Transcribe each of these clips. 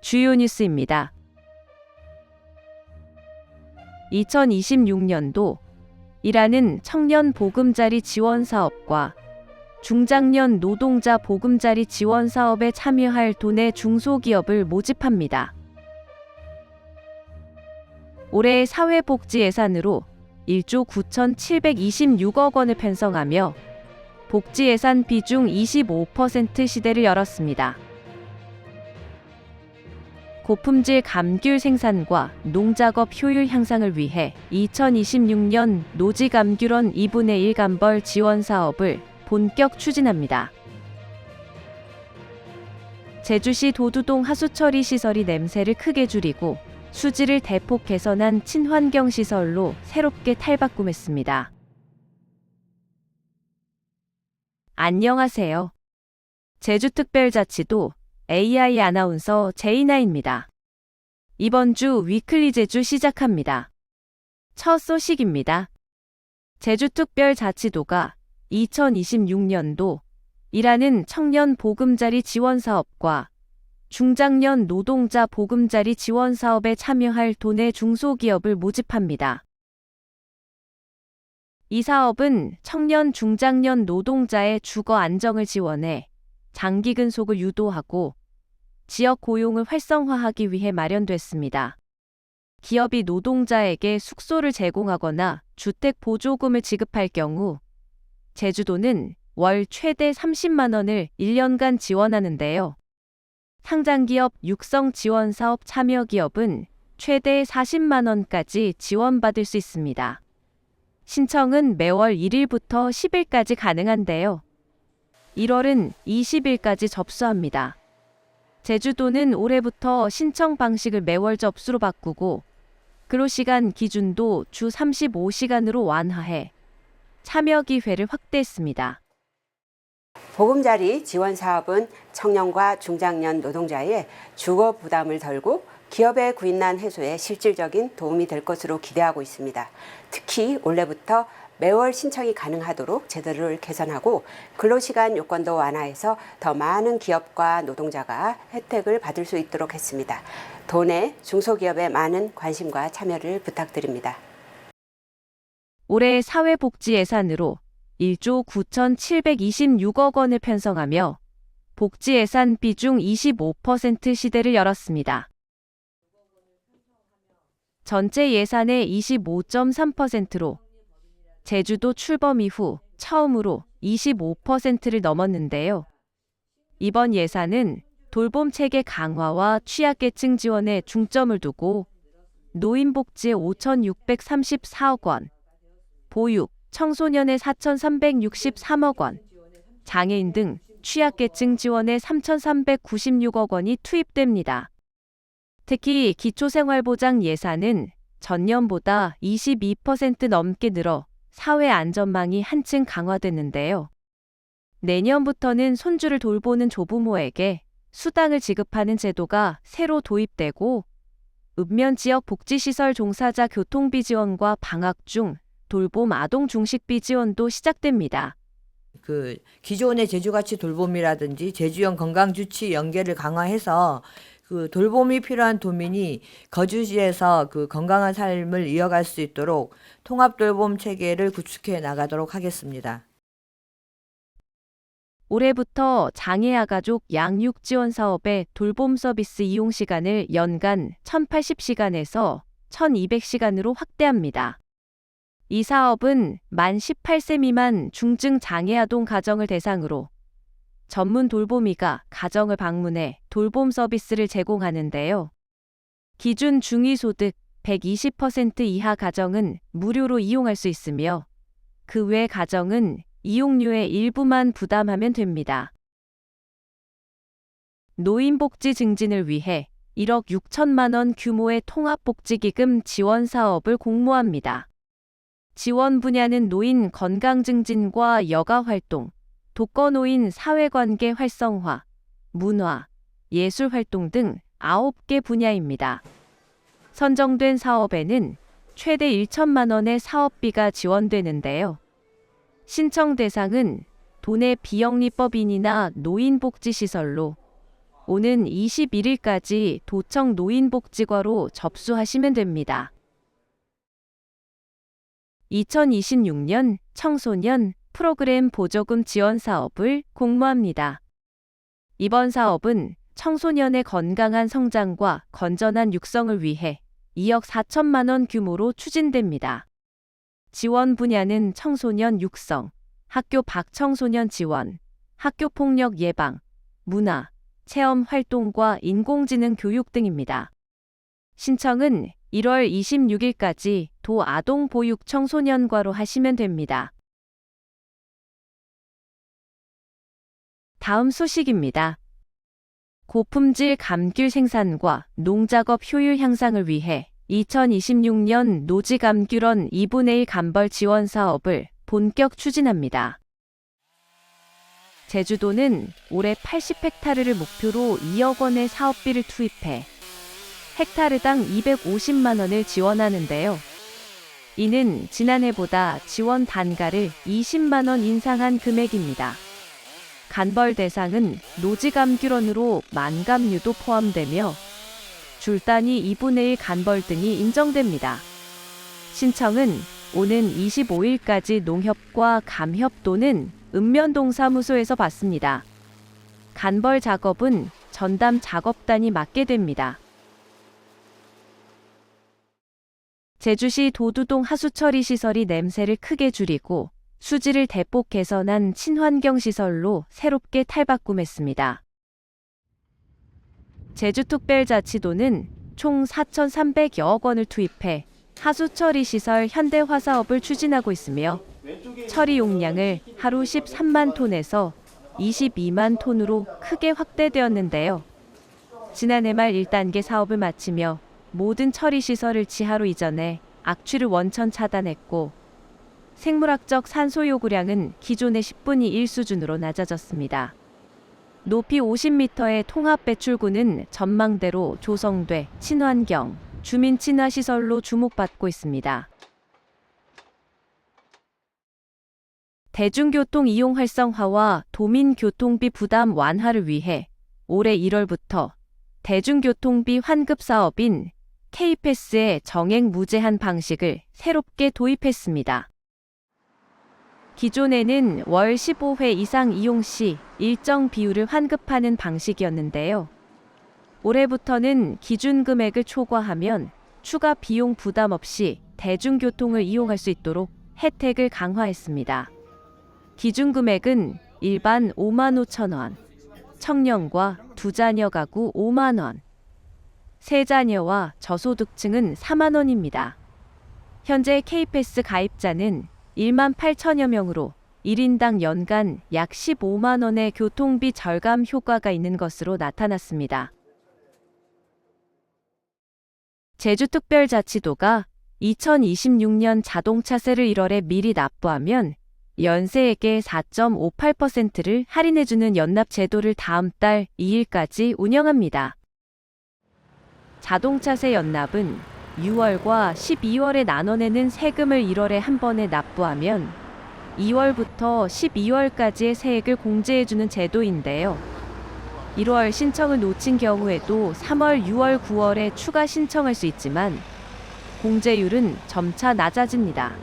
주요 뉴스입니다. 2026년도 일하는 청년 보금자리 지원 사업과 중장년 노동자 보금자리 지원 사업에 참여할 도내 중소기업을 모집합니다. 올해 사회복지 예산으로 1조 9,726억 원을 편성하며 복지 예산 비중 25% 시대를 열었습니다. 고품질 감귤 생산과 농작업 효율 향상을 위해 2026년 노지감귤원 2분의 1 감벌 지원 사업을 본격 추진합니다. 제주시 도두동 하수처리 시설이 냄새를 크게 줄이고 수질을 대폭 개선한 친환경 시설로 새롭게 탈바꿈했습니다. 안녕하세요. 제주특별자치도 AI 아나운서 제이나입니다. 이번 주 위클리 제주 시작합니다. 첫 소식입니다. 제주특별자치도가 2026년도 일하는 청년 보금자리 지원 사업과 중장년 노동자 보금자리 지원 사업에 참여할 도내 중소기업을 모집합니다. 이 사업은 청년 중장년 노동자의 주거 안정을 지원해 장기 근속을 유도하고 지역 고용을 활성화하기 위해 마련됐습니다. 기업이 노동자에게 숙소를 제공하거나 주택 보조금을 지급할 경우 제주도는 월 최대 30만 원을 1년간 지원하는데요. 상장기업 육성 지원 사업 참여 기업은 최대 40만 원까지 지원받을 수 있습니다. 신청은 매월 1일부터 10일까지 가능한데요. 1월은 20일까지 접수합니다. 제주도는 올해부터 신청 방식을 매월 접수로 바꾸고 근로시간 기준도 주 35시간으로 완화해 참여 기회를 확대했습니다. 보금자리 지원 사업은 청년과 중장년 노동자의 주거 부담을 덜고 기업의 구인난 해소에 실질적인 도움이 될 것으로 기대하고 있습니다. 특히 올해부터 매월 신청이 가능하도록 제도를 개선하고 근로시간 요건도 완화해서 더 많은 기업과 노동자가 혜택을 받을 수 있도록 했습니다. 도내 중소기업의 많은 관심과 참여를 부탁드립니다. 올해 사회복지 예산으로 1조 9,726억 원을 편성하며 복지 예산 비중 25% 시대를 열었습니다. 전체 예산의 25.3%로 제주도 출범 이후 처음으로 25%를 넘었는데요. 이번 예산은 돌봄 체계 강화와 취약계층 지원에 중점을 두고 노인복지에 5,634억 원, 보육, 청소년에 4,363억 원, 장애인 등 취약계층 지원에 3,396억 원이 투입됩니다. 특히 기초생활보장 예산은 전년보다 22% 넘게 늘어 사회 안전망이 한층 강화됐는데요. 내년부터는 손주를 돌보는 조부모에게 수당을 지급하는 제도가 새로 도입되고 읍면 지역 복지시설 종사자 교통비 지원과 방학 중 돌봄 아동 중식비 지원도 시작됩니다. 기존의 제주가치 돌봄이라든지 제주형 건강주치 연계를 강화해서 돌봄이 필요한 도민이 거주지에서 건강한 삶을 이어갈 수 있도록 통합돌봄 체계를 구축해 나가도록 하겠습니다. 올해부터 장애아 가족 양육 지원 사업의 돌봄 서비스 이용 시간을 연간 1,080시간에서 1,200시간으로 확대합니다. 이 사업은 만 18세 미만 중증 장애 아동 가정을 대상으로 전문 돌보미가 가정을 방문해 돌봄 서비스를 제공하는데요. 기준 중위소득 120% 이하 가정은 무료로 이용할 수 있으며 그 외 가정은 이용료의 일부만 부담하면 됩니다. 노인복지 증진을 위해 1억 6천만 원 규모의 통합복지기금 지원 사업을 공모합니다. 지원 분야는 노인 건강 증진과 여가 활동, 독거노인 사회관계 활성화, 문화, 예술 활동 등 9개 분야입니다. 선정된 사업에는 최대 1천만 원의 사업비가 지원되는데요. 신청 대상은 도내 비영리법인이나 노인복지시설로 오는 21일까지 도청 노인복지과로 접수하시면 됩니다. 2026년 청소년 프로그램 보조금 지원 사업을 공모합니다. 이번 사업은 청소년의 건강한 성장과 건전한 육성을 위해 2억 4천만 원 규모로 추진됩니다. 지원 분야는 청소년 육성, 학교 밖 청소년 지원, 학교 폭력 예방, 문화, 체험 활동과 인공지능 교육 등입니다. 신청은 1월 26일까지 도 아동보육 청소년과로 하시면 됩니다. 다음 소식입니다. 고품질 감귤 생산과 농작업 효율 향상을 위해 2026년 노지감귤원 2분의 1 감벌 지원 사업을 본격 추진합니다. 제주도는 올해 80헥타르를 목표로 2억 원의 사업비를 투입해 헥타르당 250만 원을 지원하는데요. 이는 지난해보다 지원 단가를 20만 원 인상한 금액입니다. 간벌 대상은 노지감귤원으로 만감류도 포함되며 줄단위 2분의 1 간벌 등이 인정됩니다. 신청은 오는 25일까지 농협과 감협 또는 읍면동사무소에서 받습니다. 간벌 작업은 전담 작업단이 맡게 됩니다. 제주시 도두동 하수처리 시설이 냄새를 크게 줄이고 수질을 대폭 개선한 친환경 시설로 새롭게 탈바꿈했습니다. 제주특별자치도는 총 4,300여억 원을 투입해 하수처리 시설 현대화 사업을 추진하고 있으며 처리 용량을 하루 13만 톤에서 22만 톤으로 크게 확대되었는데요. 지난해 말 1단계 사업을 마치며 모든 처리 시설을 지하로 이전해 악취를 원천 차단했고 생물학적 산소 요구량은 기존의 10분의 1 수준으로 낮아졌습니다. 높이 50m의 통합 배출구는 전망대로 조성돼 친환경, 주민 친화 시설로 주목받고 있습니다. 대중교통 이용 활성화와 도민 교통비 부담 완화를 위해 올해 1월부터 대중교통비 환급 사업인 K패스의 정액 무제한 방식을 새롭게 도입했습니다. 기존에는 월 15회 이상 이용 시 일정 비율을 환급하는 방식이었는데요. 올해부터는 기준 금액을 초과하면 추가 비용 부담 없이 대중교통을 이용할 수 있도록 혜택을 강화했습니다. 기준 금액은 일반 5만 5천 원, 청년과 2자녀 가구 5만 원, 3자녀와 저소득층은 4만 원입니다. 현재 K패스 가입자는 1만 8천여 명으로 1인당 연간 약 15만 원의 교통비 절감 효과가 있는 것으로 나타났습니다. 제주특별자치도가 2026년 자동차세를 1월에 미리 납부하면 연세액의 4.58%를 할인해주는 연납 제도를 다음 달 2일까지 운영합니다. 자동차세 연납은 6월과 12월에 나눠내는 세금을 1월에 한 번에 납부하면 2월부터 12월까지의 세액을 공제해주는 제도인데요. 1월 신청을 놓친 경우에도 3월, 6월, 9월에 추가 신청할 수 있지만 공제율은 점차 낮아집니다.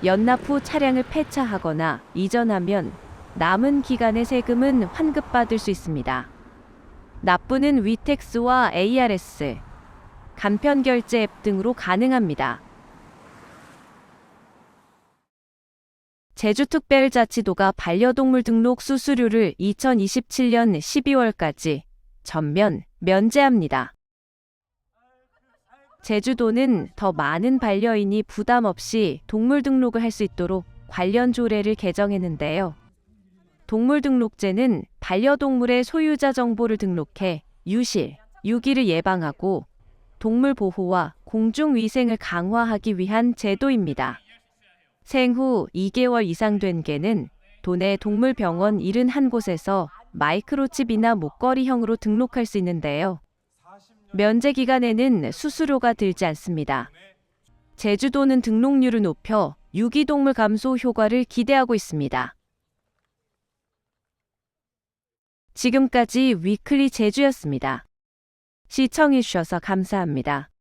연납 후 차량을 폐차하거나 이전하면 남은 기간의 세금은 환급받을 수 있습니다. 납부는 위텍스와 ARS, 간편결제 앱 등으로 가능합니다. 제주특별자치도가 반려동물 등록 수수료를 2027년 12월까지 전면 면제합니다. 제주도는 더 많은 반려인이 부담 없이 동물 등록을 할 수 있도록 관련 조례를 개정했는데요. 동물등록제는 반려동물의 소유자 정보를 등록해 유실, 유기를 예방하고 동물 보호와 공중위생을 강화하기 위한 제도입니다. 생후 2개월 이상 된 개는 도내 동물병원 71곳에서 마이크로칩이나 목걸이형으로 등록할 수 있는데요. 면제 기간에는 수수료가 들지 않습니다. 제주도는 등록률을 높여 유기동물 감소 효과를 기대하고 있습니다. 지금까지 위클리 제주였습니다. 시청해주셔서 감사합니다.